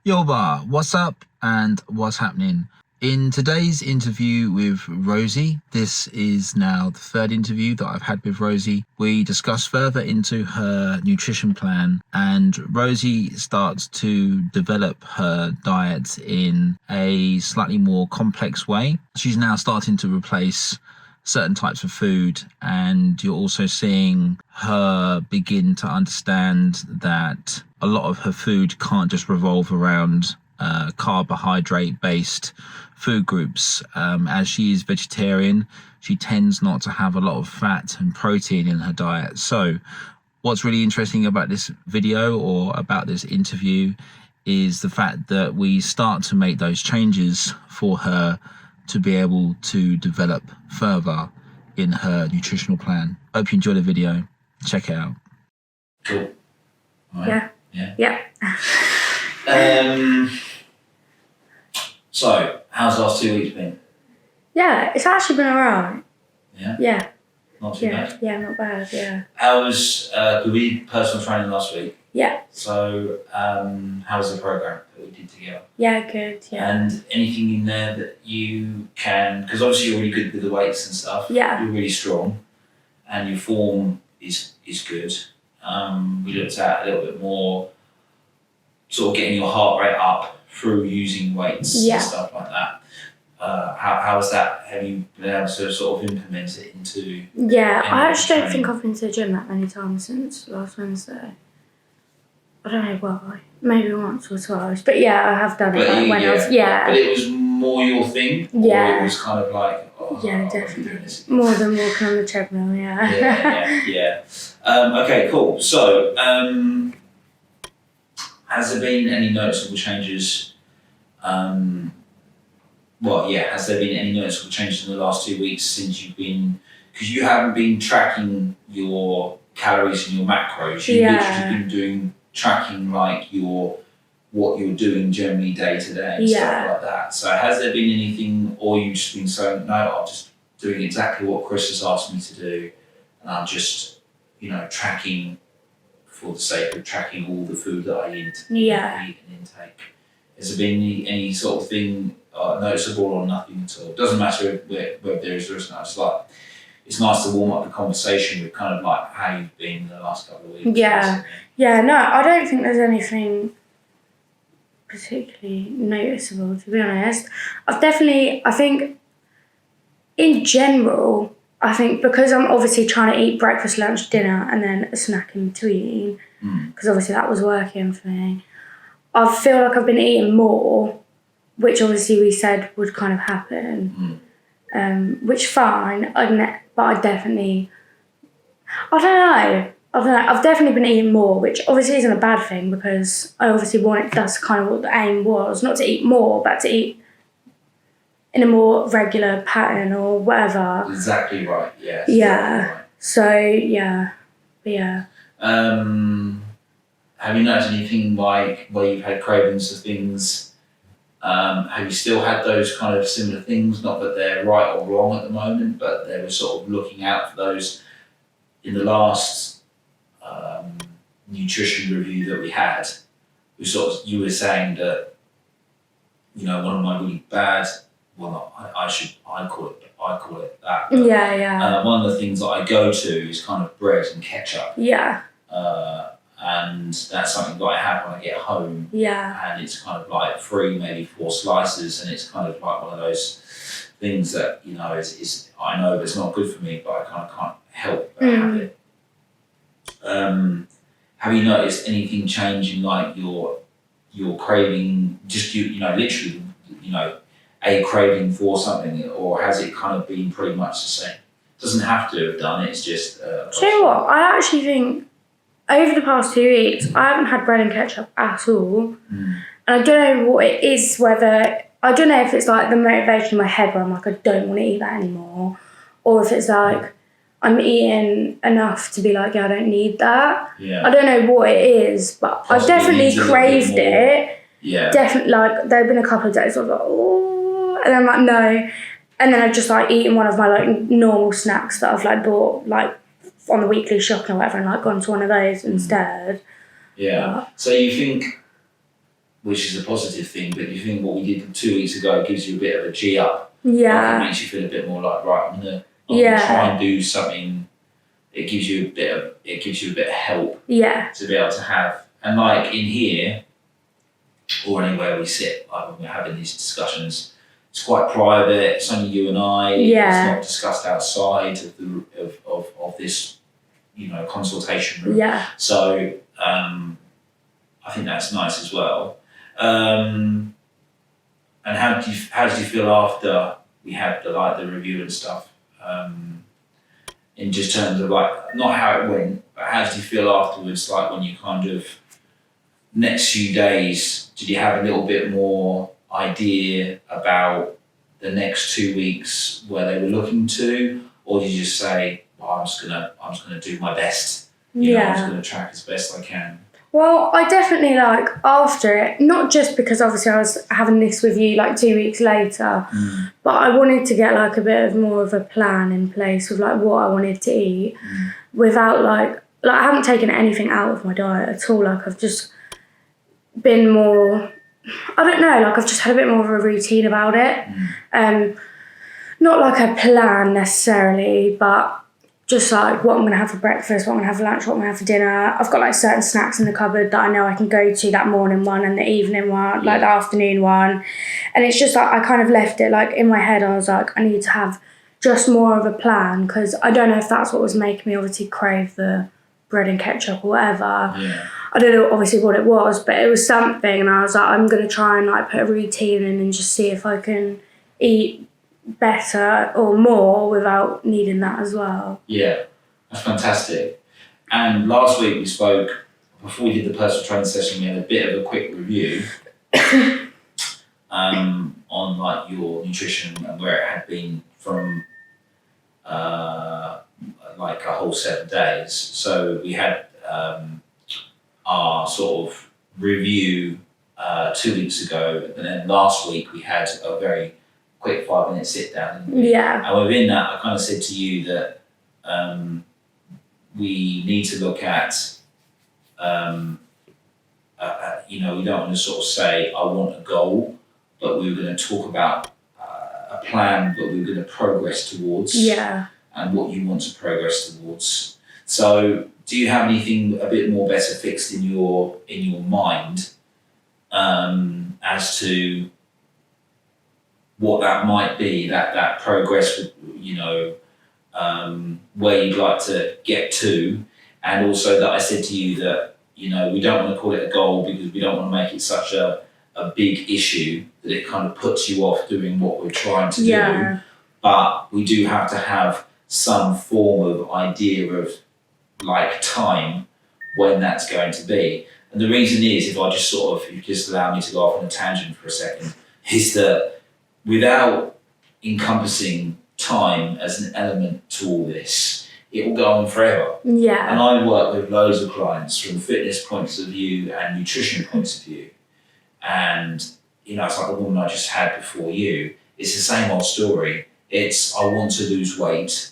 Yo bar, what's up and what's happening? In today's interview with Rosie, this is now the third interview that I've had with Rosie. We discuss further into her nutrition plan, and Rosie starts to develop her diet in a slightly more complex way. She's now starting to replace certain types of food, and you're also seeing her begin to understand that a lot of her food can't just revolve around carbohydrate based food groups. As she is vegetarian, she tends not to have a lot of fat and protein in her diet. So what's really interesting about this video or about this interview is the fact that we start to make those changes for her to be able to develop further in her nutritional plan. Hope you enjoy the video. Check it out. Cool. All right. Yeah. So, how's the last 2 weeks been? Yeah, it's actually been alright. Yeah? Yeah. Not too bad? Yeah, not bad, yeah. How was, we did personal training last week. Yeah. So, how was the program that we did together? Yeah, good, yeah. And anything in there that you can, because obviously you're really good with the weights and stuff. Yeah. You're really strong and your form is good. We looked at a little bit more sort of getting your heart rate up through using weights and stuff like that. How is that? Have you been able to sort of implement it into? Yeah, I actually don't think I've been to the gym that many times since last Wednesday. I don't know why. Maybe once or twice. But yeah, I have done it I was. But it was more your thing? Yeah. Or it was kind of like, definitely. Doing this more than walking on the treadmill, yeah. Okay, cool. So, has there been any noticeable changes? Has there been any noticeable changes in the last 2 weeks since you've been? Because you haven't been tracking your calories and your macros. You've literally been tracking like what you're doing generally day to day and stuff like that. So has there been anything, or you've just been saying, no, I'm just doing exactly what Chris has asked me to do, and I'm just, tracking for the sake of tracking all the food that I eat and intake. Has there been any sort of thing noticeable or nothing at all? It doesn't matter whether there is or isn't. It's like, it's nice to warm up the conversation with kind of like how you've been in the last couple of weeks. Yeah, no, I don't think there's anything particularly noticeable, to be honest. I think in general, because I'm obviously trying to eat breakfast, lunch, dinner, and then a snack in between, because obviously that was working for me, I feel like I've been eating more, which obviously we said would kind of happen, which fine, but I definitely, I don't know, I've definitely been eating more, which obviously isn't a bad thing, because I obviously that's kind of what the aim was, not to eat more, but to eat in a more regular pattern or whatever. Exactly right, yeah. Yeah, right. So yeah. Have you noticed anything like where you've had cravings for things? Have you still had those kind of similar things? Not that they're right or wrong at the moment, but they were sort of looking out for those in the last nutrition review that we had. You were saying that, one of my really bad, I call it that. But, one of the things that I go to is kind of bread and ketchup. Yeah. And that's something that I have when I get home. Yeah. And it's kind of like 3, maybe 4 slices, and it's kind of like one of those things that, is I know it's not good for me, but I kind of can't help but have it. Have you noticed anything changing, like your craving, just literally, a craving for something, or has it kind of been pretty much the same? Doesn't have to have done it. It's just. Do you know what? I actually think over the past 2 weeks, I haven't had bread and ketchup at all, and I don't know what it is. I don't know if it's like the motivation in my head where I'm like, I don't want to eat that anymore, or if it's like I'm eating enough to be like, I don't need that. Yeah. I don't know what it is, but I definitely craved it. Yeah. Definitely, like, there have been a couple of days where I was like, oh, and I'm like, no. And then I've just like eaten one of my like normal snacks that I've like bought like on the weekly shopping or whatever, and like gone to one of those instead. Yeah. So you think which is a positive thing. But you think what we did 2 weeks ago gives you a bit of a G up. Yeah. Like it makes you feel a bit more like, right, I'm gonna try and do something. It gives you a bit of help. Yeah. To be able to have, and like in here or anywhere we sit, like when we're having these discussions, it's quite private. It's only you and I. Yeah. It's not discussed outside of this, consultation room. Yeah. So I think that's nice as well. And how did you feel after we had the review and stuff? In just terms of like not how it went, but how did you feel afterwards? Like when you kind of next few days, did you have a little bit more idea about the next 2 weeks where they were looking to, or did you just say, well, I'm just gonna do my best. I'm just gonna track as best I can. Well, I definitely after it, not just because obviously I was having this with you 2 weeks later, but I wanted to get a bit of more of a plan in place with what I wanted to eat without I haven't taken anything out of my diet at all. I've just been more, I don't know, I've just had a bit more of a routine about it. Not a plan necessarily, but just what I'm going to have for breakfast, what I'm going to have for lunch, what I'm going to have for dinner. I've got certain snacks in the cupboard that I know I can go to, that morning one and the evening one, the afternoon one. And it's just I kind of left it in my head. I was I need to have just more of a plan, because I don't know if that's what was making me obviously crave the bread and ketchup or whatever. Yeah. I don't know obviously what it was, but it was something, and I was I'm going to try and put a routine in and just see if I can eat better or more without needing that as well. Yeah, that's fantastic. And last week we spoke, before we did the personal training session, we had a bit of a quick review on your nutrition and where it had been from a whole 7 days. So we had our sort of review 2 weeks ago, and then last week we had a very quick 5-minute sit down. Yeah. And within that, I kind of said to you that we need to look at, we don't want to sort of say, I want a goal, but we were going to talk about a plan that we were going to progress towards. Yeah. And what you want to progress towards. So, do you have anything a bit more better fixed in your mind as to what that might be, that progress, where you'd like to get to, and also that I said to you that, we don't want to call it a goal because we don't want to make it such a big issue that it kind of puts you off doing what we're trying to do. But we do have to have some form of idea of time when that's going to be. And the reason is, if you just allow me to go off on a tangent for a second, is that without encompassing time as an element to all this, it will go on forever. Yeah. And I work with loads of clients from fitness points of view and nutrition points of view. And, it's like the woman I just had before you. It's the same old story. It's, I want to lose weight,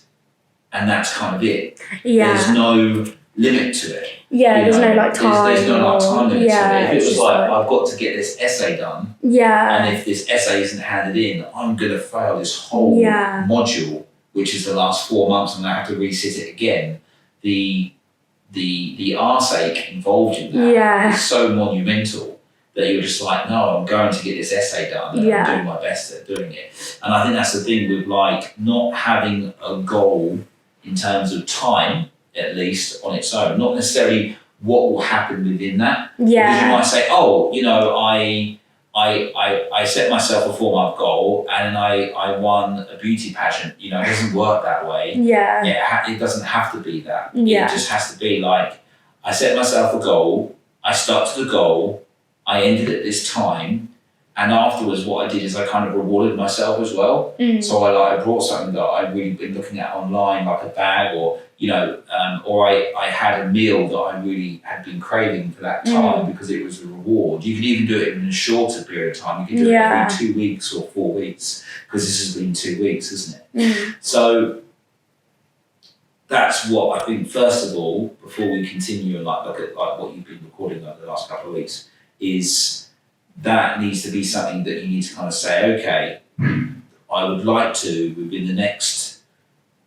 and that's kind of it. Yeah. There's no limit to it. Yeah, there's no time. There's no time limit to it. If it was I've got to get this essay done, and if this essay isn't handed in, I'm going to fail this whole module, which is the last 4 months, and I have to resit it again. The arse ache involved in that is so monumental that you're just no, I'm going to get this essay done, and I'm doing my best at doing it. And I think that's the thing with not having a goal in terms of time, at least on its own, not necessarily what will happen within that. Yeah. Because you might say, I set myself a 4-month goal and then I won a beauty pageant. It doesn't work that way. Yeah. It doesn't have to be that. Yeah. It just has to be I set myself a goal, I stuck to the goal, I ended at this time, and afterwards what I did is I kind of rewarded myself as well. So I brought something that I'd really been looking at online, like a bag, or or I had a meal that I really had been craving for that time because it was a reward. You can even do it in a shorter period of time. You can do it every 2 weeks or 4 weeks, because this has been 2 weeks, isn't it? So that's what I think, first of all, before we continue and look at what you've been recording over the last couple of weeks, is that needs to be something that you need to kind of say, okay, I would like to, within the next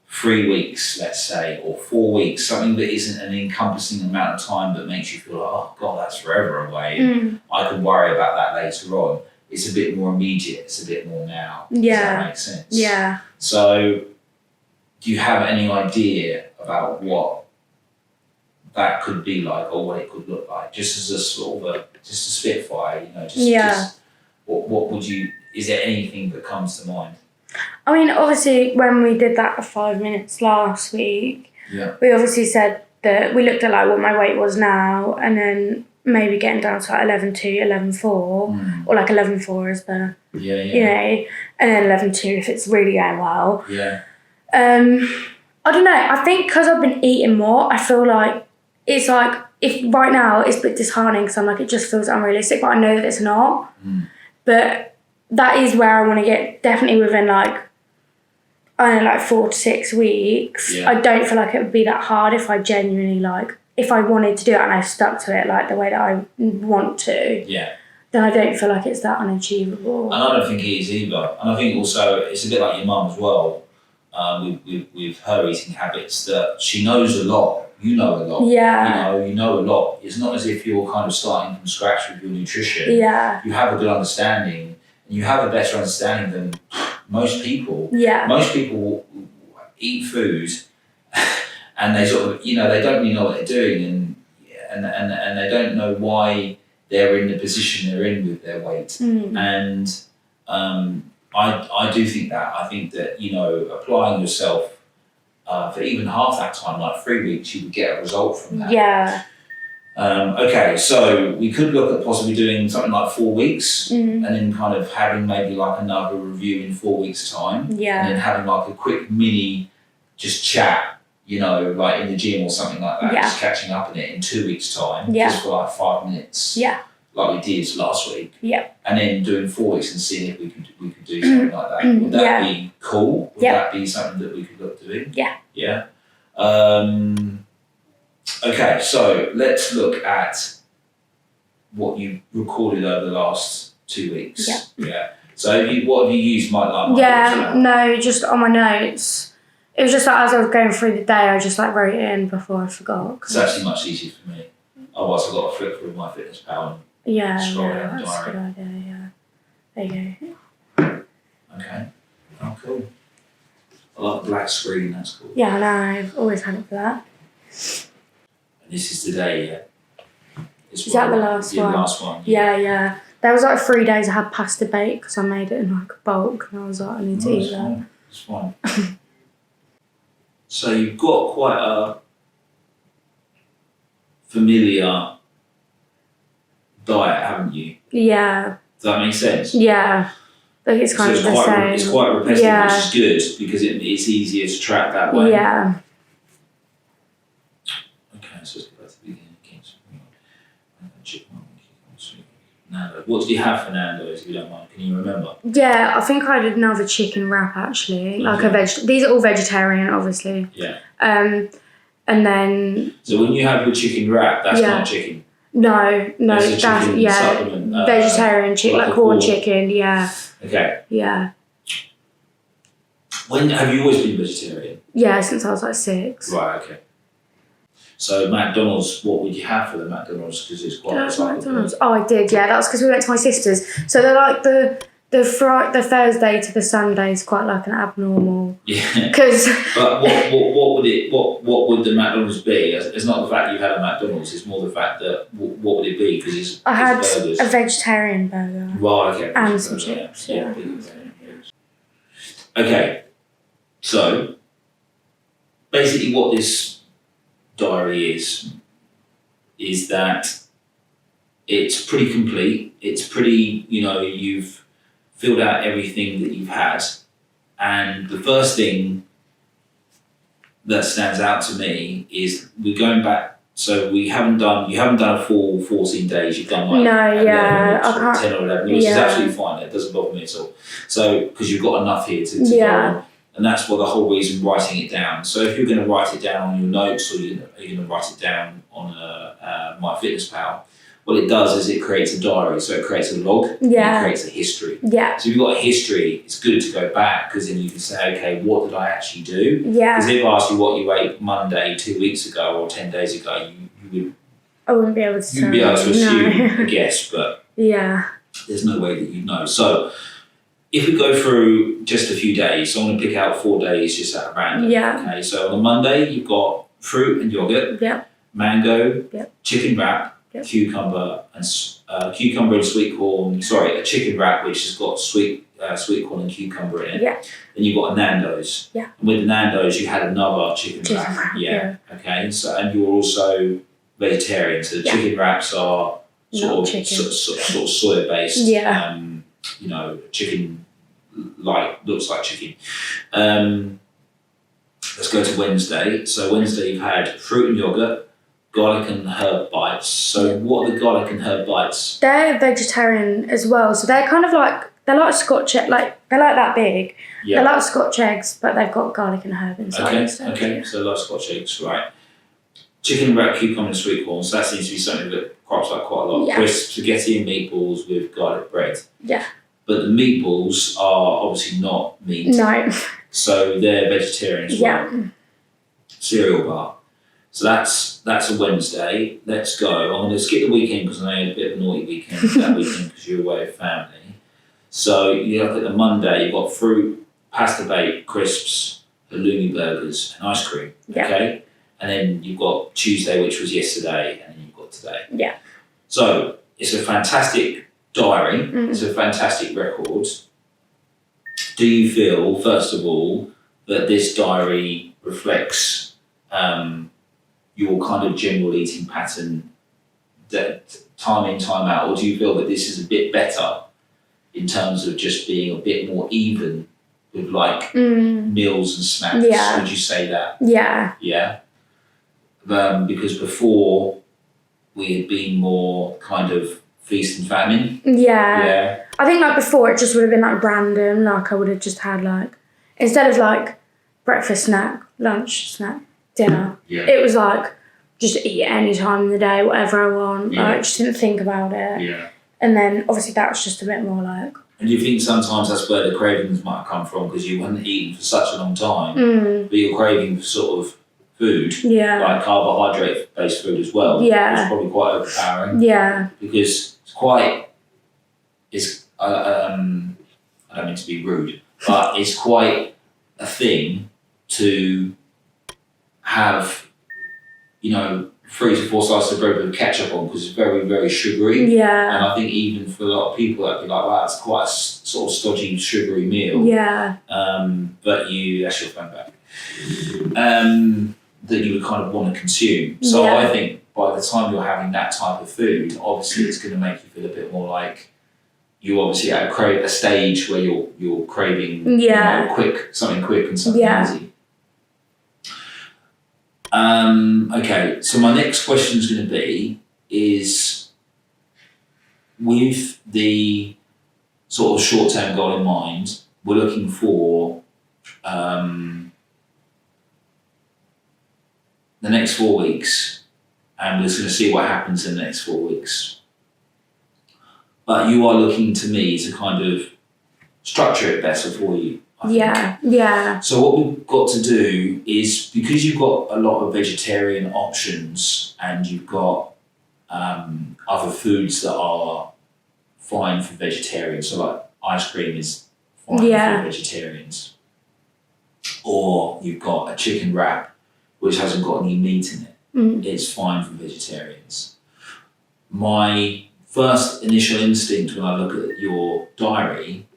3 weeks, let's say, or 4 weeks, something that isn't an encompassing amount of time that makes you feel like, oh God, that's forever away. And I can worry about that later on. It's a bit more immediate. It's a bit more now. Does that make sense? Yeah. So do you have any idea about what that could be like or what it could look like? Just as a sort of just a spitfire, just what would you, is there anything that comes to mind? I mean, obviously, when we did that for 5 minutes last week, we obviously said that we looked at like what my weight was now, and then maybe getting down to like 11.2, 11.4, or like 11.4 is the, you know, and then 11.2 if it's really going well. Yeah. I don't know. I think because I've been eating more, I feel like it's like, if right now it's a bit disheartening because I'm like, it just feels unrealistic, but I know that it's not. But that is where I want to get, definitely within like, I don't know, like 4 to 6 weeks. Yeah. I don't feel like it would be that hard if I genuinely like, if I wanted to do it and I stuck to it like the way that I want to. Yeah. Then I don't feel like it's that unachievable. And I don't think it is either. And I think also it's a bit like your mum as well, with her eating habits, that she knows a lot. You know a lot. Yeah. You know a lot. It's not as if you're kind of starting from scratch with your nutrition. Yeah. You have a good understanding, and you have a better understanding than most people. Yeah. Most people eat food, and they sort of, they don't really know what they're doing, and they don't know why they're in the position they're in with their weight. And I do think that. I think that, applying yourself for even half that time, like 3 weeks, you would get a result from that. Yeah. Okay, so we could look at possibly doing something like 4 weeks, and then kind of having maybe like another review in 4 weeks' time. Yeah. And then having like a quick mini just chat, like in the gym or something like that, just catching up in it in 2 weeks' time, just for like 5 minutes. Yeah. Like we did last week. Yeah. And then doing 4 weeks and seeing if we could do something like that. Would that be cool? Would that be something that we could look doing? Yeah. Yeah. Okay, so let's look at what you recorded over the last 2 weeks. Yeah. So what have you used? No, just on my notes. It was just like as I was going through the day, I just like wrote it in before I forgot. It's actually much easier for me. Otherwise, I've got to flip through MyFitnessPal and scroll down the that's diary. a good idea. There you go. Okay. Oh, cool. I like the black screen. That's cool. Yeah, I know. I've always had it for that. And this is today, yeah. Is that the last one? The last one. Yeah. There was like 3 days I had pasta bake because I made it in like a bulk, and I was like, I need to eat that. It's fine. So you've got quite a familiar diet, haven't you? Yeah. Does that make sense? Yeah. Like it's kind of the same. It's quite repetitive, which is good because it's easier to track that way. Yeah. Okay, so let's go back to the beginning. Nando. What did you have for Nando's, if you don't mind? Can you remember? Yeah, I think I did another chicken wrap actually. Like a These are all vegetarian, obviously. Yeah. And then. So when you have your chicken wrap, that's not chicken. No, that's supplement, vegetarian chicken, like corn chicken. Yeah. Okay. Yeah. When have you always been vegetarian? Yeah, since I was like 6. Right. Okay. So McDonald's, what would you have for the McDonald's? Because it's quite. McDonald's. Oh, I did. Yeah, that was because we went to my sister's. So they're like the Thursday to the Sunday is quite like an abnormal. Yeah. Because. But what would the McDonald's be? It's not the fact that you had a McDonald's. It's more the fact that what would it be? Because I had burgers. a vegetarian burger. Right. Okay. And some chips. Yeah. Okay. So basically, what this diary is that it's pretty complete. It's pretty, you've filled out everything that you've had, and the first thing that stands out to me is we're going back. So you haven't done a full 14 days. You've done like 10 or 11, which is absolutely fine. It doesn't bother me at all. So because you've got enough here to go on. And that's what the whole reason writing it down. So if you're going to write it down on your notes or you're going to write it down on MyFitnessPal, what it does is it creates a diary. So it creates a log. Yeah. And it creates a history. Yeah. So if you've got a history, it's good to go back because then you can say, okay, what did I actually do? Yeah. Because if I asked you what you ate Monday 2 weeks ago or 10 days ago, I wouldn't be able to you'd be able to assume, I guess, but yeah. there's no way that you'd know. So if we go through just a few days, so I'm going to pick out 4 days just at random. Yeah. Okay, so on a Monday, you've got fruit and yogurt, mango, chicken wrap, cucumber and sweet corn. Sorry, a chicken wrap which has got sweet corn and cucumber in it. Yeah. Then you've got a Nando's. Yeah. And with the Nando's, you had another chicken wrap. Yeah. Okay. So and you're also vegetarian. So the chicken wraps are sort of soya based. Yeah. Chicken looks like chicken. Let's go to Wednesday. So Wednesday you've had fruit and yogurt, garlic and herb bites. So what are the garlic and herb bites? They're vegetarian as well. So they're kind of like, they're like Scotch eggs, they're like that big. Yeah. They're like Scotch eggs, but they've got garlic and herb inside. Okay. So like Scotch eggs, right. Chicken wrap, cucumber and sweet corn. So that seems to be something that crops up quite a lot. Yeah. Crisp spaghetti and meatballs with garlic bread. Yeah. But the meatballs are obviously not meat. No. So they're vegetarian as well. Yeah. Cereal bar. So that's a Wednesday. Let's go. I'm going to skip the weekend because I know you had a bit of a naughty weekend that weekend because you're away with family. So you look at the Monday, you've got fruit, pasta bake, crisps, halloumi burgers, and ice cream. Yeah. Okay? And then you've got Tuesday, which was yesterday, and then you've got today. Yeah. So it's a fantastic diary. It's a fantastic record. Do you feel, first of all, that this diary reflects your kind of general eating pattern, that time in, time out, or do you feel that this is a bit better in terms of just being a bit more even with like meals and snacks? Yeah. Would you say that? Yeah. Yeah. Because before we had been more kind of feast and famine. Yeah. Yeah. I think like before it just would have been like random, like I would have just had like, instead of like breakfast snack, lunch snack, dinner, it was like just eat any time in the day, whatever I want. Like, I just didn't think about it. Yeah. And then obviously that was just a bit more like. And you think sometimes that's where the cravings might come from because you hadn't eaten for such a long time, but you're craving for sort of food, like carbohydrate-based food as well. Yeah. It's probably quite overpowering. Yeah. Because I don't mean to be rude, but it's quite a thing to have, 3 to 4 slices of bread with ketchup on because it's very, very sugary. Yeah. And I think even for a lot of people, that'd be like, wow, it's quite a sort of stodgy, sugary meal. Yeah. But that's your phone back. That you would kind of want to consume. So I think by the time you're having that type of food, obviously it's going to make you feel a bit more like you obviously at a stage where you're craving something quick and something easy. Okay, so my next question is going to be is with the sort of short-term goal in mind, we're looking for the next 4 weeks, and we're just going to see what happens in the next 4 weeks. But you are looking to me to kind of structure it better for you. I think. Yeah. So what we've got to do is, because you've got a lot of vegetarian options and you've got other foods that are fine for vegetarians, so like ice cream is fine for vegetarians, or you've got a chicken wrap which hasn't got any meat in it, it's fine for vegetarians. My first initial instinct when I look at your diary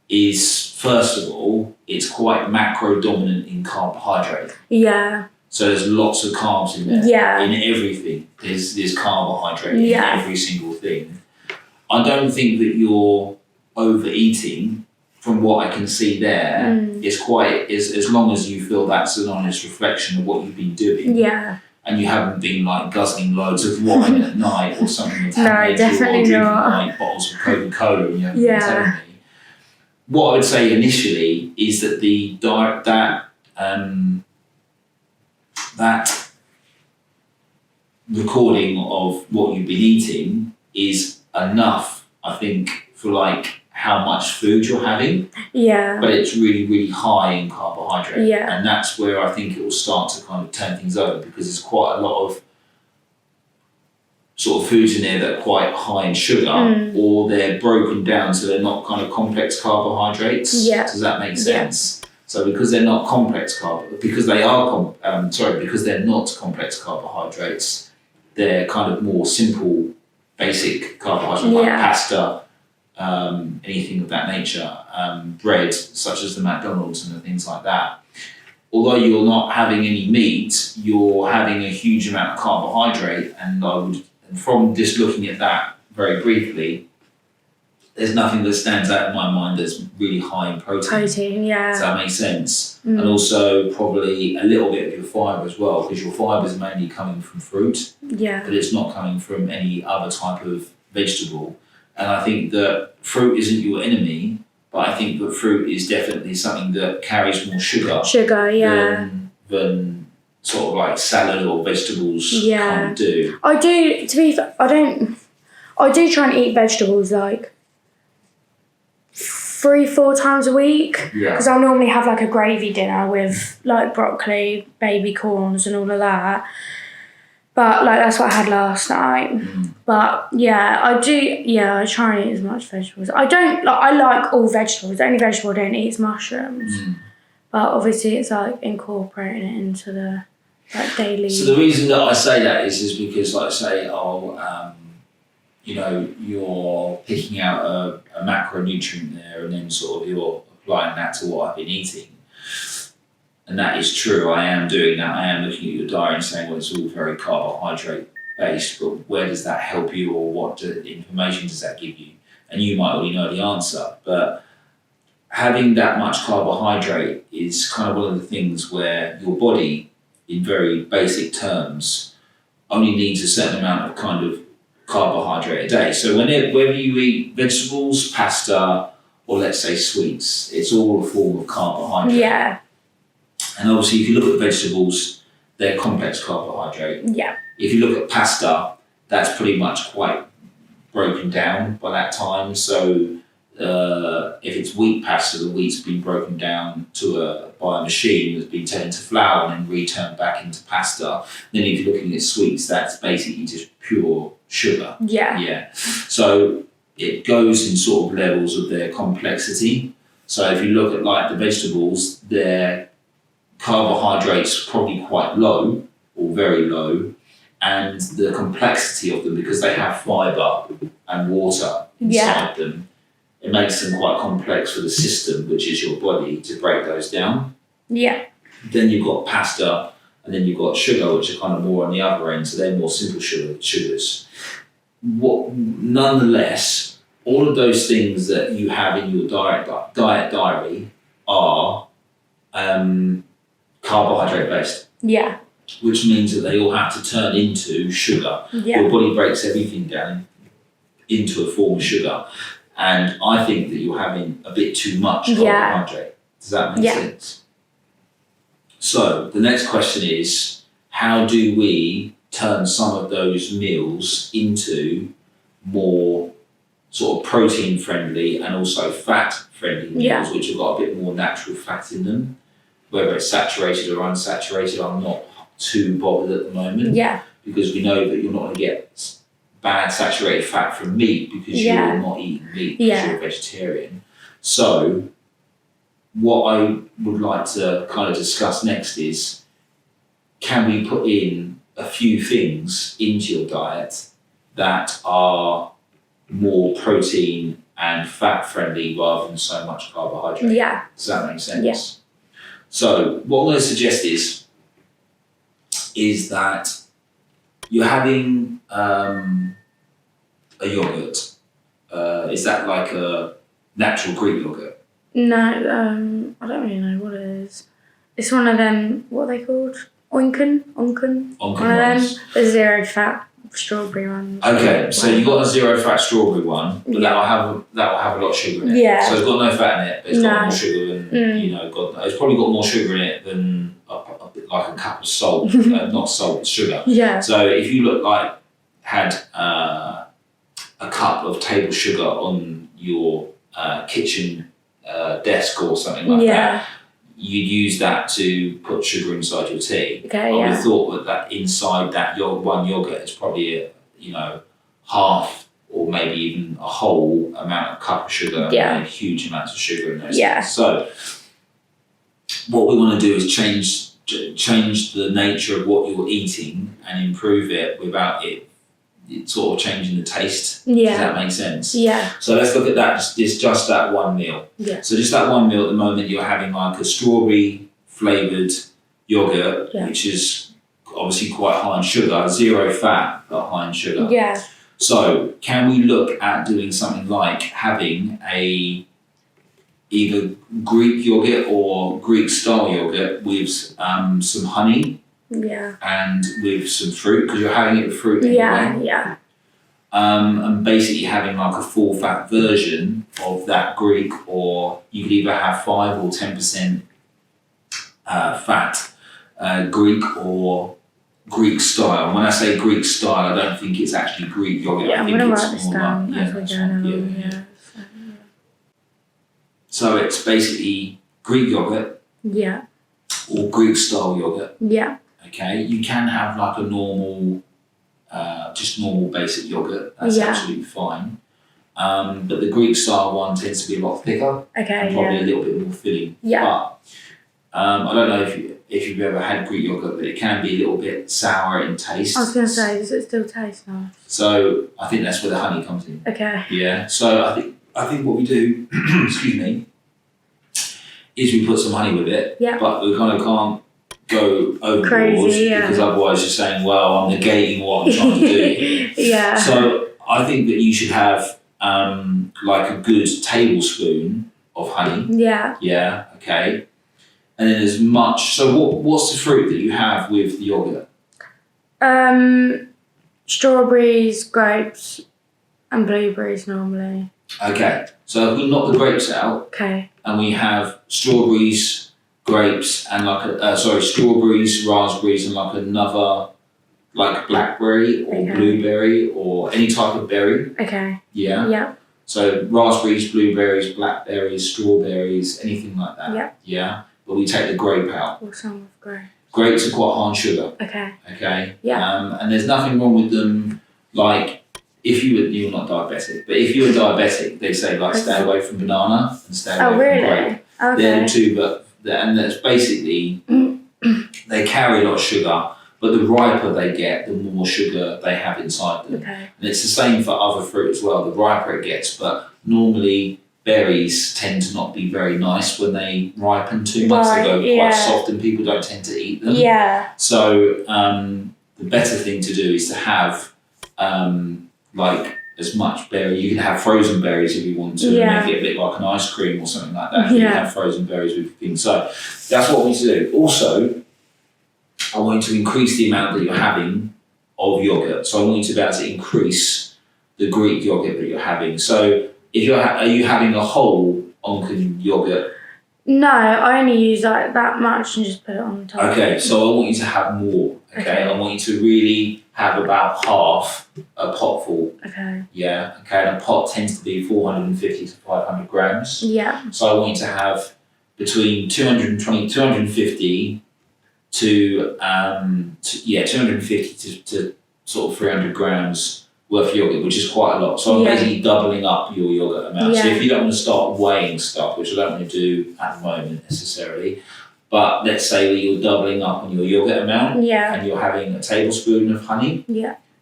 is, first of all, it's quite macro dominant in carbohydrate. Yeah. So there's lots of carbs in there. Yeah. In everything. There's carbohydrate in every single thing. I don't think that you're overeating. From what I can see there, it's quite, as long as you feel that's an honest reflection of what you've been doing. Yeah. And you haven't been like guzzling loads of wine at night or something. No, definitely not. Like bottles of Coca-Cola and you haven't been telling me. What I would say initially is that the diet, that recording of what you've been eating is enough, I think, for like how much food you're having. Yeah. But it's really, really high in carbohydrate. Yeah. And that's where I think it will start to kind of turn things over, because there's quite a lot of sort of foods in there that are quite high in sugar, or they're broken down so they're not kind of complex carbohydrates. Yeah. Does that make sense? Yeah. So because they're not complex because they're not complex carbohydrates, they're kind of more simple, basic carbohydrates like pasta, anything of that nature, bread, such as the McDonald's and the things like that. Although you're not having any meat, you're having a huge amount of carbohydrate, and from just looking at that very briefly, there's nothing that stands out in my mind that's really high in protein. Protein, yeah. Does that make sense? And also probably a little bit of your fibre as well, because your fibre is mainly coming from fruit, but it's not coming from any other type of vegetable. And I think that fruit isn't your enemy, but I think that fruit is definitely something that carries more sugar. Than sort of like salad or vegetables kind of do. I do try and eat vegetables like 3-4 times a week, because I normally have like a gravy dinner with like broccoli, baby corns and all of that, but like that's what I had last night. But I try and eat as much vegetables. I like all vegetables. The only vegetable I don't eat is mushrooms, but obviously it's like incorporating it into the like daily. So the reason that I say that is because, like, say, you're picking out a macronutrient there, and then sort of you're applying that to what I've been eating. And that is true, I am doing that. I am looking at your diet and saying, well, it's all very carbohydrate based, but where does that help you, or what information does that give you? And you might already know the answer, but having that much carbohydrate is kind of one of the things where your body, in very basic terms, only needs a certain amount of kind of carbohydrate a day. So whether you eat vegetables, pasta, or let's say sweets, it's all a form of carbohydrate. Yeah. And obviously, if you look at vegetables, they're complex carbohydrate. Yeah. If you look at pasta, that's pretty much quite broken down by that time. So if it's wheat pasta, the wheat's been broken down by a machine that's been turned into flour and then returned back into pasta. Then if you're looking at sweets, that's basically just pure sugar. Yeah. So it goes in sort of levels of their complexity. So if you look at like the vegetables, their carbohydrates probably quite low or very low, and the complexity of them, because they have fibre and water inside them, it makes them quite complex for the system, which is your body, to break those down. Yeah. Then you've got pasta, and then you've got sugar, which are kind of more on the other end, so they're more simple sugars. Nonetheless, all of those things that you have in your diet diary are carbohydrate based. Yeah. Which means that they all have to turn into sugar. Yeah. Your body breaks everything down into a form of sugar. And I think that you're having a bit too much carbohydrate. Does that make sense? So the next question is, how do we turn some of those meals into more sort of protein friendly and also fat friendly meals, which have got a bit more natural fat in them? Whether it's saturated or unsaturated, I'm not too bothered at the moment. Yeah. Because we know that you're not going to get bad saturated fat from meat because you're not eating meat because you're a vegetarian. So what I would like to kind of discuss next is, can we put in a few things into your diet that are more protein and fat friendly rather than so much carbohydrate? Yeah. Does that make sense? Yeah. So what I'm going to suggest is that you're having a yogurt. Is that like a natural Greek yogurt? No, I don't really know what it is. It's one of them, what are they called? Onken? One of them, the zero fat strawberry ones. Okay, so you've got a zero fat strawberry one, but that'll have a lot of sugar in it. Yeah. So it's got no fat in it, but it's got more sugar than, God knows. It's probably got more sugar in it than like a cup of salt, not salt, sugar. Yeah. So if you had a cup of table sugar on your kitchen desk or something like that, you'd use that to put sugar inside your tea. Okay, I would have thought that inside that one yogurt is probably half or maybe even a whole amount of cup of sugar, and huge amounts of sugar in those things. So what we want to do is change the nature of what you're eating and improve it without it sort of changing the taste. Does that make sense? Yeah. So let's look at that. It's just that one meal. Yeah. So just that one meal at the moment, you're having like a strawberry flavoured yogurt, which is obviously quite high in sugar, 0 fat, but high in sugar. Yeah. So can we look at doing something like having either Greek yogurt or Greek style yogurt with some honey and with some fruit, because you're having it with fruit anyway. And basically having like a full fat version of that Greek, or you could either have 5 or 10% fat Greek or Greek style. And when I say Greek style, I don't think it's actually Greek yogurt. Yeah, I think I'm going to it's write this more down like, as we're going along. So it's basically Greek yogurt or Greek style yogurt. Yeah. Okay, you can have like a normal, just normal basic yogurt. That's absolutely fine. But the Greek style one tends to be a lot thicker and probably a little bit more filling. Yeah. But I don't know if you've ever had Greek yogurt, but it can be a little bit sour in taste. I was going to say, does it still taste nice? So I think that's where the honey comes in. Okay. Yeah. So I think what we do, excuse me, is we put some honey with it. Yeah. But we kind of can't go overboard because otherwise you're saying, well, I'm negating what I'm trying to do. Yeah. So I think that you should have like a good tablespoon of honey. Yeah. Yeah. Okay. And then as much. So what's the fruit that you have with the yogurt? Strawberries, grapes, and blueberries normally. Okay. So if we knock the grapes out. Okay. And we have strawberries, grapes, and strawberries, raspberries, and like another, like blackberry or blueberry or any type of berry. Okay. Yeah. Yeah. So raspberries, blueberries, blackberries, strawberries, anything like that. Yeah. Yeah. But we take the grape out. What's wrong with grape? Grapes are quite high in sugar. Okay. Okay. Yeah. And there's nothing wrong with them. Like, if you're not diabetic, but if you're diabetic, they say like stay away from banana and stay away from grape. Okay. They're the two, and that's basically they carry a lot of sugar, but the riper they get, the more sugar they have inside them. Okay. And it's the same for other fruit as well. The riper it gets, but normally berries tend to not be very nice when they ripen too much. They go quite soft, and people don't tend to eat them. Yeah. So the better thing to do is to have like as much berry. You can have frozen berries if you want to, and make it a bit like an ice cream or something like that. You can have frozen berries with things. So that's what we need to do. Also, I want you to increase the amount that you're having of yogurt. So I want you to be able to increase the Greek yogurt that you're having. So if are you having a whole Onken yogurt? No, I only use like that much and just put it on the top. Okay, so I want you to have more. Okay, I want you to really have about half a pot full. Okay. Yeah. Okay, and a pot tends to be 450 to 500 grams. Yeah. So I want you to have between 250 to 250 to sort of 300 grams worth of yogurt, which is quite a lot. So I'm basically doubling up your yogurt amount. So if you don't want to start weighing stuff, which I don't want to do at the moment necessarily, but let's say that you're doubling up on your yogurt amount, and you're having a tablespoon of honey,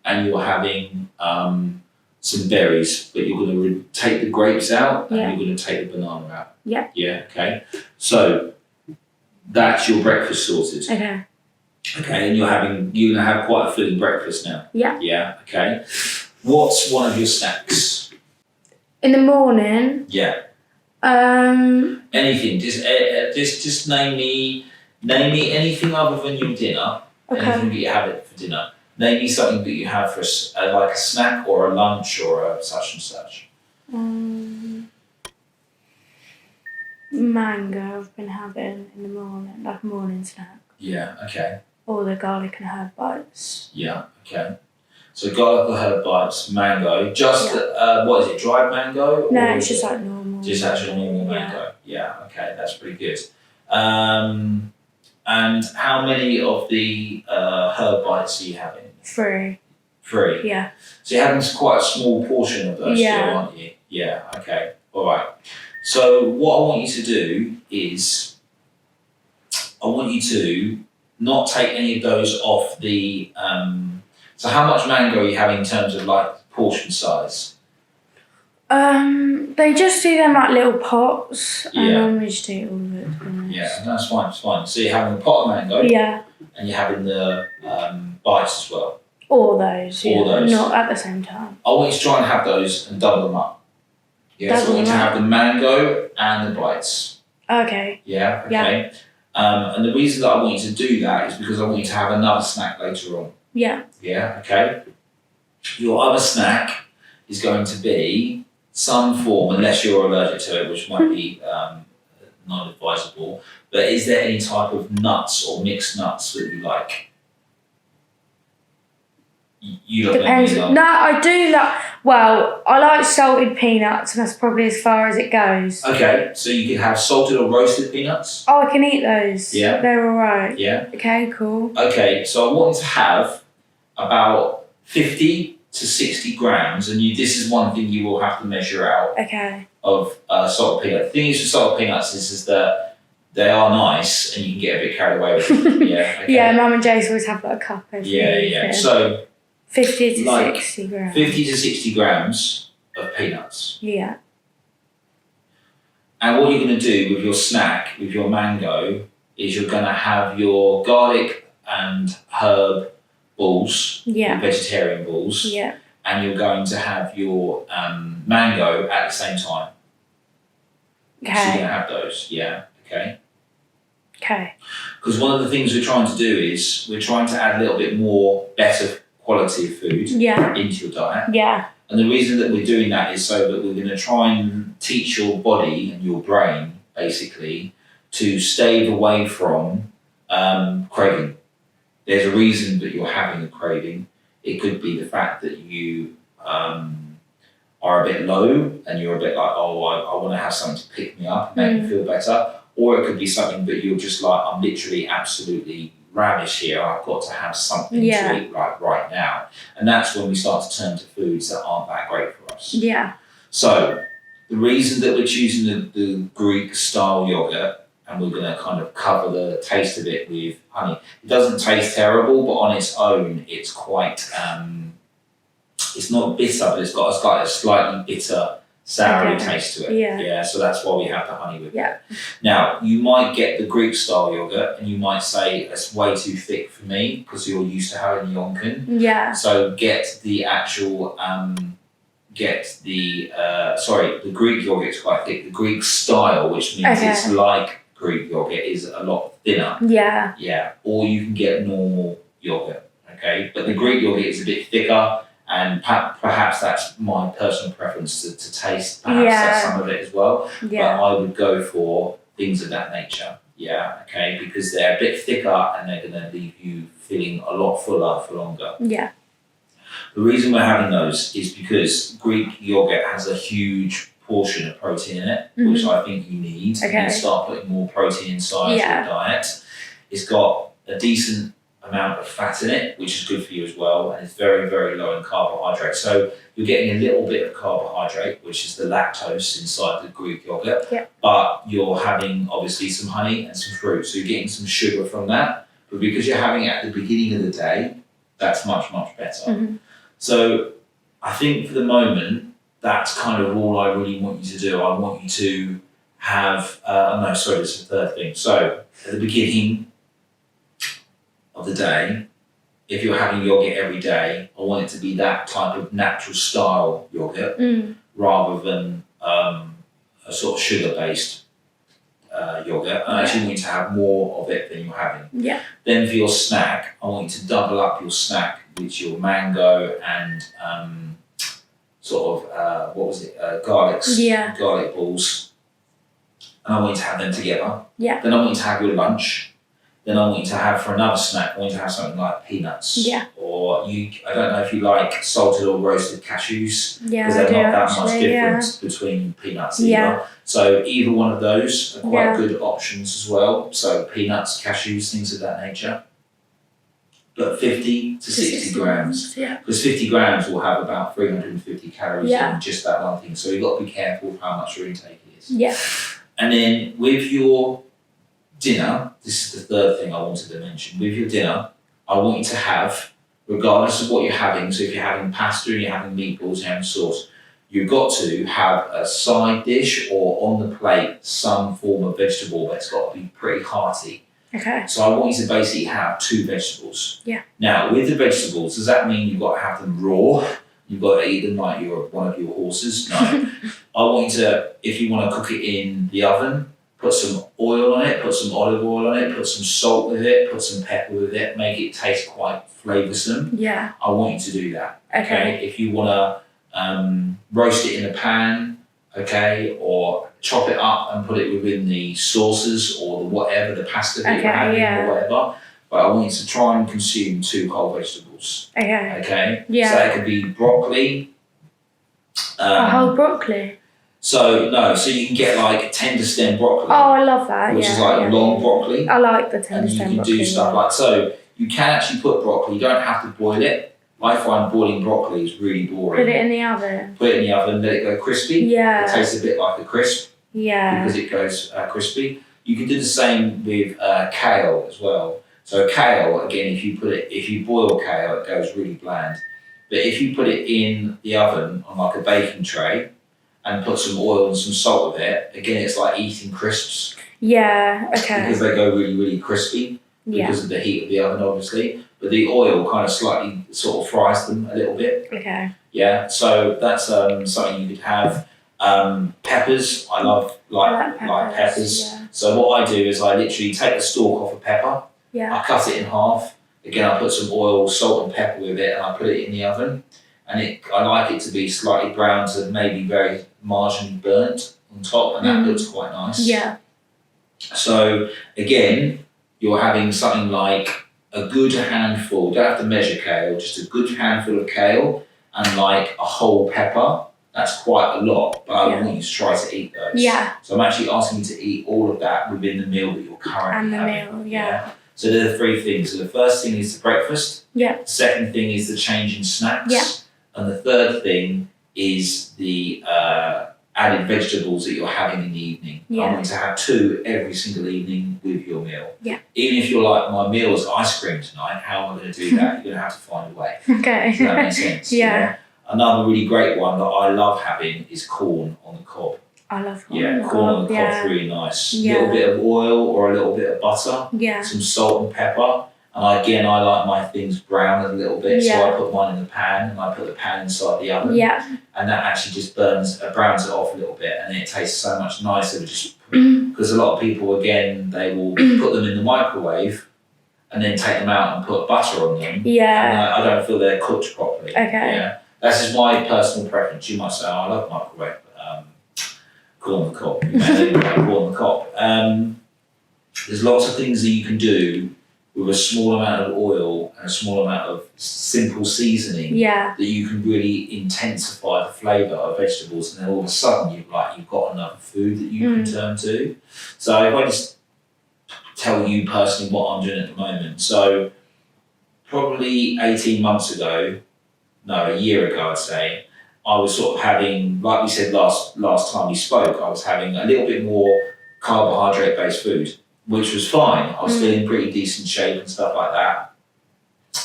and you're having some berries, but you're going to take the grapes out and you're going to take the banana out. Yeah. Yeah. Okay. So that's your breakfast sorted. Okay. Okay, and you're going to have quite a filling breakfast now. Yeah. Yeah. Okay. What's one of your snacks? In the morning. Yeah. Anything. Just name me anything other than your dinner. Okay. Anything that you have it for dinner. Name me something that you have for like a snack or a lunch or a such and such. Mango I've been having in the morning, like a morning snack. Yeah, okay. Or the garlic and herb bites. Yeah, okay. So garlic or herb bites, mango. Just, what is it, dried mango? No, or it's is just it like normal. just actual normal mango? Yeah, okay, that's pretty good. And how many of the herb bites are you having? 3. 3? Yeah. So you're having quite a small portion of those still, aren't you? Yeah, okay, all right. So what I want you to do is, I want you to not take any of those off the, so how much mango are you having in terms of like portion size? They just do them like little pots. Yeah. I normally just eat all of it, to be honest. Yeah, that's fine, it's fine. So you're having a pot of mango. Yeah. And you're having the bites as well. All those. All those. Not at the same time. I want you to try and have those and double them up. Yeah, so I want you to have the mango and the bites. Okay. Yeah, okay. And the reason that I want you to do that is because I want you to have another snack later on. Yeah. Yeah, okay. Your other snack is going to be some form, unless you're allergic to it, which might be not advisable, but is there any type of nuts or mixed nuts that you like? You don't Depends. know. No, I do like. Well, I like salted peanuts, and that's probably as far as it goes. Okay, so you can have salted or roasted peanuts. Oh, I can eat those. Yeah. They're alright. Yeah. Okay, cool. Okay, so I want you to have about 50 to 60 grams, and this is one thing you will have to measure out Okay. of salted peanuts. The thing is with salted peanuts is that they are nice, and you can get a bit carried away with them. Yeah. Okay. Yeah, Mum and Jace always have like a cup every Yeah. So 50 to like 60 grams. 50 to 60 grams of peanuts. Yeah. And what you're going to do with your snack, with your mango, is you're going to have your garlic and herb balls, Yeah. vegetarian balls, Yeah. and you're going to have your mango at the same time. So you're going Okay. to have those, yeah, okay. Okay. Because one of the things we're trying to do is we're trying to add a little bit more better quality of food Yeah. into your diet. Yeah. And the reason that we're doing that is so that we're going to try and teach your body and your brain, basically, to stay away from craving. There's a reason that you're having a craving. It could be the fact that you are a bit low and you're a bit like, oh, I want to have something to pick me up and make me feel better. Or it could be something that you're just like, I'm literally absolutely ravish here. I've got to have something to eat right now. And that's when we start to turn to foods that aren't that great for us. Yeah. So the reason that we're choosing the Greek style yogurt, and we're going to kind of cover the taste of it with honey. It doesn't taste terrible, but on its own, it's quite, it's not bitter, but it's got a slightly bitter, soury taste to it. Yeah. So that's why we have the honey with Yeah. it. Now, you might get the Greek style yogurt, and you might say, it's way too thick for me, because you're used to having Yonkin. Yeah. So get the actual, the Greek yogurt's quite thick. The Greek style, which means it's like Greek yogurt, is a lot thinner. Yeah. Yeah. Or you can get normal yogurt, okay? But the Greek yogurt is a bit thicker, and perhaps that's my personal preference to taste. Perhaps that's some of it as well. Yeah. But I would go for things of that nature. Yeah, okay? Because they're a bit thicker and they're going to leave you feeling a lot fuller for longer. Yeah. The reason we're having those is because Greek yogurt has a huge portion of protein in it, which I think you need. Okay. You need to start putting more protein inside your diet. It's got a decent amount of fat in it, which is good for you as well, and it's very, very low in carbohydrate. So you're getting a little bit of carbohydrate, which is the lactose inside the Greek yogurt, but you're having obviously some honey and some fruit, so you're getting some sugar from that. But because you're having it at the beginning of the day, that's much, much better. So I think for the moment, that's kind of all I really want you to do. I want you to have, this is the third thing. So at the beginning of the day, if you're having yogurt every day, I want it to be that type of natural style yogurt rather than a sort of sugar-based yogurt. I actually want you to have more of it than you're having. Yeah. Then for your snack, I want you to double up your snack with your mango and garlic balls. And I want you to have them together. Yeah. Then I want you to have your lunch. then I want you to have for another snack, I want you to have something like peanuts. Yeah. Or I don't know if you like salted or roasted cashews, Yeah, because I they're do not that actually, much difference between peanuts either. Yeah. So either one of those are quite Yeah. good options as well. So peanuts, cashews, things of that nature. But 50 to 60 grams. Yeah. Because 50 grams will have about 350 calories Yeah. in just that one thing. So you've got to be careful of how much your intake is. Yeah. And then with your dinner, this is the third thing I wanted to mention. With your dinner, I want you to have, regardless of what you're having, so if you're having pasta and you're having meatballs, you're having sauce, you've got to have a side dish or on the plate some form of vegetable that's got to be pretty hearty. Okay. So I want you to basically have 2 vegetables. Yeah. Now, with the vegetables, does that mean you've got to have them raw? You've got to eat them like you're one of your horses? No. I want you to, if you want to cook it in the oven, put some oil on it, put some olive oil on it, put some salt with it, put some pepper with it, make it taste quite flavoursome. Yeah. I want you to do that. Okay. If you want to roast it in a pan, okay, or chop it up and put it within the sauces or the whatever, the pasta that you're having or whatever. But I want you to try and consume 2 whole vegetables. Okay. Okay? Yeah. So that could be broccoli. A whole broccoli? So you can get like tender stem broccoli. Oh, I love that. Which is like long broccoli. I like the tender stem broccoli. And you can do stuff like, so you can actually put broccoli, you don't have to boil it. I find boiling broccoli is really boring. Put it in the oven. Put it in the oven, let it go crispy. Yeah. It tastes a bit like a crisp. Yeah. Because it goes crispy. You can do the same with kale as well. So kale, again, if you boil kale, it goes really bland. But if you put it in the oven on like a baking tray and put some oil and some salt with it, again, it's like eating crisps. Yeah, okay. Because they go really, really crispy because of the heat of the oven, obviously. But the oil kind of slightly sort of fries them a little bit. Okay. Yeah, so that's something you could have. Peppers, I love like peppers. Yeah. So what I do is I literally take the stalk off a pepper. Yeah. I cut it in half. Again, I put some oil, salt and pepper with it and I put it in the oven. And I like it to be slightly brown to maybe very marginally burnt on top, and that looks quite nice. Yeah. So again, you're having something like a good handful, don't have to measure kale, just a good handful of kale and like a whole pepper. That's quite a lot, but I want you to try to eat those. Yeah. So I'm actually asking you to eat all of that within the meal that you're currently having. And the meal, yeah. So there are 3 things. So the first thing is the breakfast. Yeah. The second thing is the change in snacks. Yeah. And the third thing is the added vegetables that you're having in the evening. Yeah. I want you to have 2 every single evening with your meal. Yeah. Even if you're like, my meal is ice cream tonight, how am I going to do that? You're going to have to find a way. Okay. Does that make sense? Yeah. Another really great one that I love having is corn on the cob. I love corn. Yeah, corn on the cob's really nice. A Yeah. little bit of oil or a little bit of butter. Yeah. Some salt and pepper. And I like my things brown a little bit, so I put mine in the pan and I put the pan inside the oven. Yeah. And that actually just browns it off a little bit, and it tastes so much nicer. Because a lot of people, again, they will put them in the microwave and then take them out and put butter on them. Yeah. And I don't feel they're cooked properly. Okay. Yeah. That's just my personal preference. You might say, I love microwave, but corn on the cob. You may like corn on the cob. There's lots of things that you can do with a small amount of oil and a small amount of simple seasoning that you can really intensify the flavour of vegetables, and then all of a sudden you've got enough food that you can turn to. So if I just tell you personally what I'm doing at the moment. So probably 18 months ago, no, a year ago I'd say, I was sort of having, like we said last time we spoke, I was having a little bit more carbohydrate based food, which was fine. I was still in pretty decent shape and stuff like that.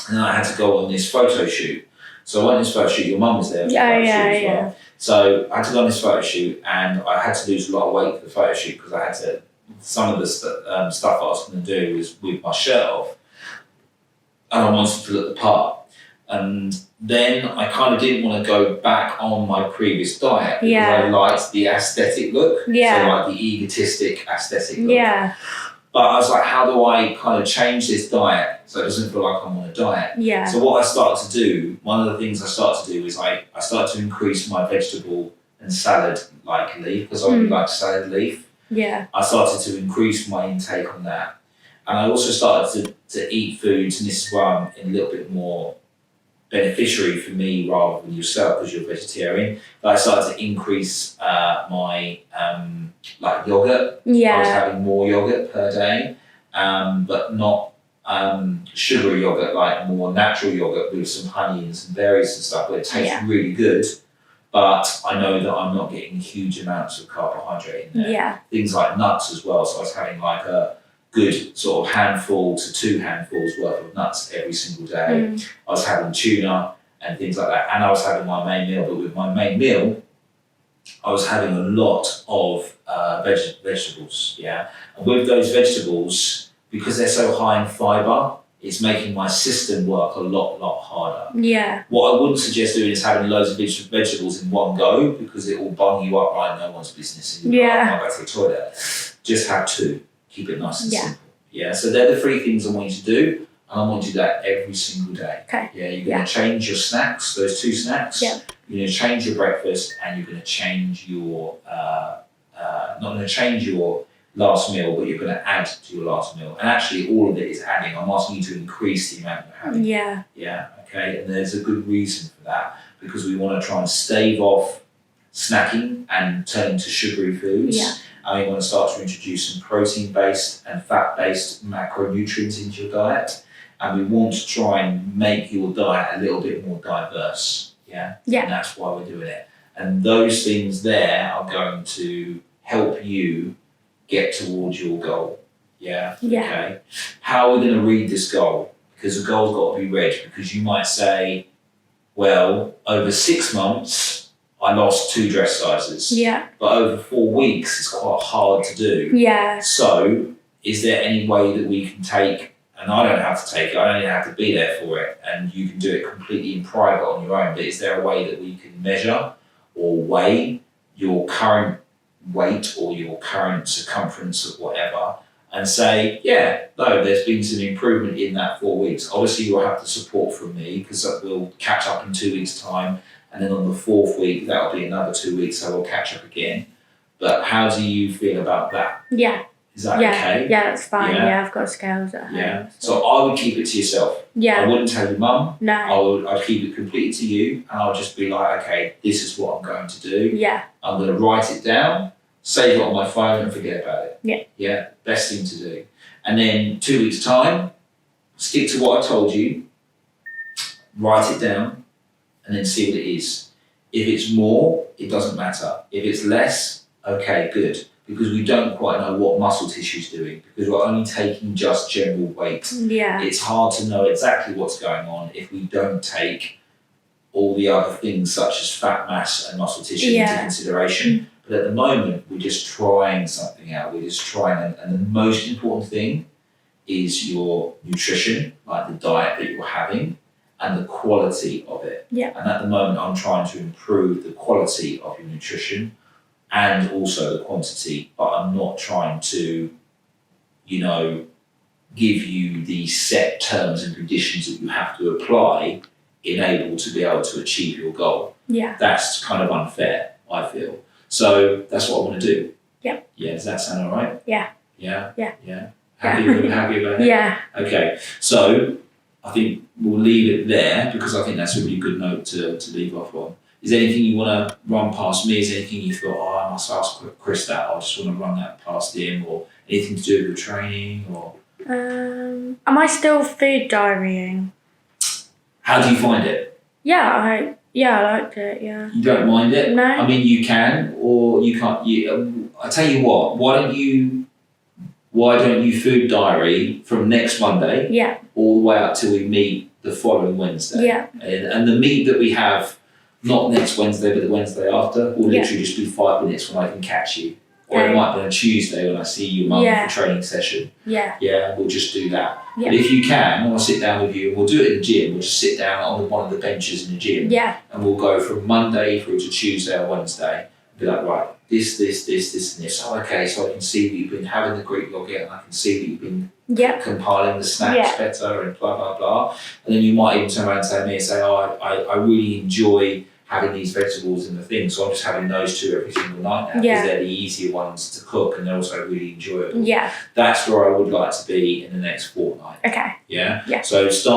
And then I had to go on this photo shoot. So I went on this photo shoot, your mum was there for the photo shoot as well. So I had to go on this photo shoot and I had to lose a lot of weight for the photo shoot because I had to, some of the stuff I was going to do was with my shirt off. And I wanted to look the part. And then I kind of didn't want to go back on my previous diet because I liked the aesthetic look. Yeah. So like the egotistic aesthetic look. Yeah. But I was like, how do I kind of change this diet so it doesn't feel like I'm on a diet? Yeah. So what I started to do, one of the things I started to do is I started to increase my vegetable and salad leaf because I really like salad leaf. Yeah. I started to increase my intake on that. And I also started to eat foods, and this is why I'm a little bit more beneficiary for me rather than yourself because you're a vegetarian. But I started to increase my like yogurt. I was having more yogurt per day, but not sugary yogurt, like more natural yogurt with some honey and some berries and stuff, where it tastes really good. But I know that I'm not getting huge amounts of carbohydrate in there. Yeah. Things like nuts as well. So I was having like a good sort of handful to 2 handfuls worth of nuts every single day. I was having tuna and things like that. And I was having my main meal. But with my main meal, I was having a lot of vegetables. Yeah. And with those vegetables, because they're so high in fibre, it's making my system work a lot harder. Yeah. What I wouldn't suggest doing is having loads of vegetables in one go because it will bung you up like no one's business. And you're like, oh, I go to the toilet. Just have 2. Keep it nice and simple. Yeah. So they're the 3 things I want you to do, and I want you to do that every single day. Okay. Yeah. You're going to change your snacks, those 2 snacks. Yeah. You're going to change your breakfast, and you're going to change your not going to change your last meal, but you're going to add to your last meal. And actually, all of it is adding. I'm asking you to increase the amount you're having. Yeah. Yeah. Okay. And there's a good reason for that because we want to try and stave off snacking and turn to sugary foods. Yeah. And we want to start to introduce some protein-based and fat-based macronutrients into your diet. And we want to try and make your diet a little bit more diverse. Yeah. Yeah. And that's why we're doing it. And those things there are going to help you get towards your goal. Yeah. Yeah. Okay. How are we going to read this goal? Because the goal's got to be read. Because you might say, well, over 6 months, I lost 2 dress sizes. Yeah. But over 4 weeks, it's quite hard to do. Yeah. So, is there any way that we can take, and I don't have to take it, I only have to be there for it, and you can do it completely in private on your own, but is there a way that we can measure or weigh your current weight or your current circumference or whatever and say, yeah, no, there's been some improvement in that 4 weeks. Obviously, you'll have the support from me because we'll catch up in 2 weeks' time. And then on the 4th week, that'll be another 2 weeks, so we'll catch up again. But how do you feel about that? Yeah. Is that okay? Yeah, that's fine. Yeah. Yeah, I've got scales at home. Yeah. So I would keep it to yourself. I Yeah. wouldn't tell your mum. No. I'd keep it completely to you, and I'll just be like, okay, this is what I'm going to do. Yeah. I'm going to write it down, save it on my phone, and forget about it. Yeah. Yeah. Best thing to do. And then 2 weeks' time, stick to what I told you, write it down, and then see what it is. If it's more, it doesn't matter. If it's less, okay, good. Because we don't quite know what muscle tissue's doing, because we're only taking just general weight. Yeah. It's hard to know exactly what's going on if we don't take all the other things such as fat mass and muscle tissue into consideration. But at the moment, we're just trying something out. We're just trying, and the most important thing is your nutrition, like the diet that you're having, and the quality of it. Yeah. And at the moment, I'm trying to improve the quality of your nutrition and also the quantity, but I'm not trying to, give you the set terms and conditions that you have to apply in able to be able to achieve your goal. Yeah. That's kind of unfair, I feel. So that's what I want to do. Yep. Yeah, does that sound all right? Yeah. Yeah? Yeah. Yeah. Happy about it? Yeah. Okay, so I think we'll leave it there because I think that's a really good note to leave off on. Is there anything you want to run past me? Is there anything you thought, I must ask Chris that, I just want to run that past him, or anything to do with your training? Or Am I still food diarying? how do you find it? Yeah, I liked it, yeah. You don't mind it? No. I mean, you can, or you can't. I tell you what, why don't you food diary from next Monday Yeah. all the way up till we meet the following Wednesday? Yeah. And the meet that we have, not next Wednesday, but the Wednesday after, will literally just be 5 minutes when I can catch you. Or it Okay. might be on a Tuesday when I see your mum for a training session. Yeah. Yeah, we'll just do that. Yeah. But if you can, I'll sit down with you and we'll do it in the gym. We'll just sit down on one of the benches in the gym. Yeah. And we'll go from Monday through to Tuesday or Wednesday. And be like, right, this, and this. Oh, okay, so I can see that you've been having the Greek yogurt and I can see that you've been compiling the snacks better and blah, blah, blah. And then you might even turn around and say to me and say, I really enjoy having these vegetables in the thing. So I'm just having those two every single night now because Yeah. they're the easier ones to cook and they're also really enjoyable. Yeah. That's where I would like to be in the next fortnight. Okay. Yeah? Yeah. So start